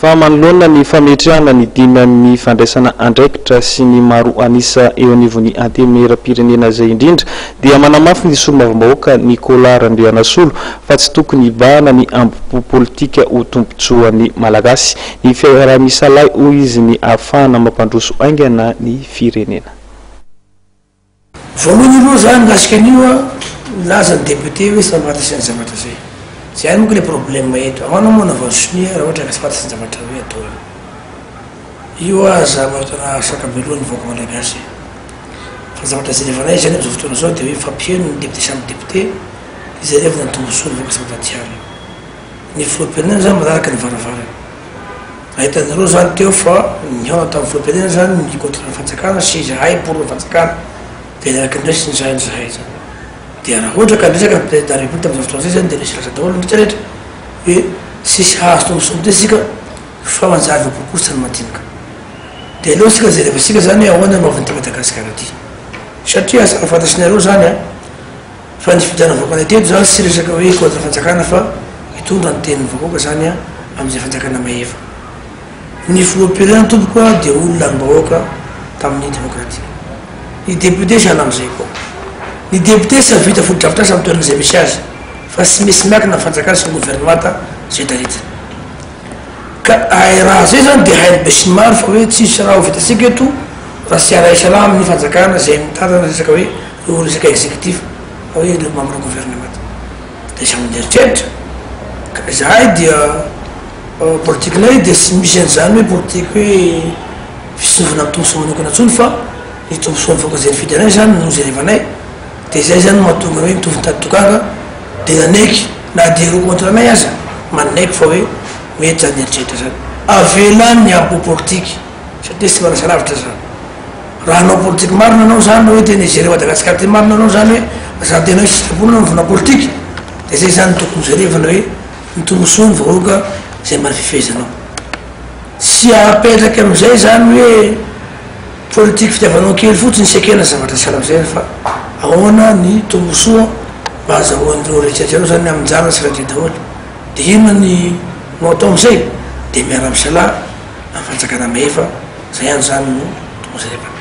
fa manoloana ny fametrahana ny dimy amin'ny fandraisana andraikitra sy ny maro anisa eo anivon'ny antemera-pirenena izay indrindra dia manamafy ny solomavambahoaka Nicolas Randrianasolo fa tsy tokony hibahana ny ambopo politika ho tombontsoan'ny malagasy ny fiarahamisalay hoy izy ny ahafahana mampandroso aingana ny firenena. voalohany aloha zany lasika an'io laza ny député hoe sambatasa ny zavatra zay zay monko le problème eto amanao moa navasonia raha ohatra ka sambatasa ny zavatra hoe atao io aza matona sakabelohan'ny vahoaka malagasy fa zavatra zay levanay zany am'izao fotoana zao dia hoe fampieno ny député samy député izay levana ny tombosoa ny vahoaka sabatatiana ny filoam-pirenena zany manaraka ny varavara ahitanareo zany teo fa nihao tamin'ny filoam-pirenena zany ny contre ny fanjakana sy zahay pour ny fanjakana dia naraky ndresy ny zahay ny zahay zany dia raha ohatra ka ndresaka ny président de la république tamin'izao fotoana zay zany dia lesy lasa daholo ny rehetrarehetra hoe sisy hahazo tombosoa ty sika fa manjary vapokory ny madinika dia aleo sika zay rehefa sika zany ahoana mahaviny ty Madagasikara ty satria aza fantasinareo zany a fa ny fidana vahoaka teto zany sy resaka hoe contre fanjakana fa hitondra ny tenin'ny vahoaka zany a amin'izay fanjakana mahefa ny filoam-pirenena tompoko a dia olona ny vahoaka tamin'ny démocratique ny député sana am'izay koa ny député sy vita fotodrafitrasa amin'ny toerana izay misy azy fa sy misy miakina ny fanjakana sy ny gouvernemanta zay taritiny ka raha zay zany dia hainy be sy ny maro fa hoe tsisy raha ho vitasika eto raha sy araisala amin'ny fanjakana zay mitarana resaka hoe eo resaka exécutif hoe le membre gouvernemanta dia samy mieritreritra ka zahay dia politikenay dia sy misy an'izany hoe politike hoe fisonovana amin'ny tombosoa manokana antsony fa ny tombosoa ny vahoaka zay ny fidenay zany no zay revanay dia zay zany mahatonga hoe mitovy tady tokanga dia nanaiky na dia ro contre anay aza manaiky fa hoe mety zany eritreritra zany avelany ny ampo politike satria sy manasa lavitra zany raha anao politike marina anao zany hoe tena géré Madagasikara ty marina anao zany hoe za tena hoe sitrapolona mivona politike dia zay zany tokony jerevana hoe ny tombosoa ny vahoaka zay mary fifehezanao sy apetraky am'izay zany hoe politique fitiavanao kely fotsiny sy akena zavatra sala am'izay fa ahoana ny tombosoa mba azahoan'ireo rehetrarehetrareo zany aminjara sy rahatry daholo dia inona ny no atao am'izay dia miara misala amin'ny fanjakana mahefa zay any zany no tomboserevana.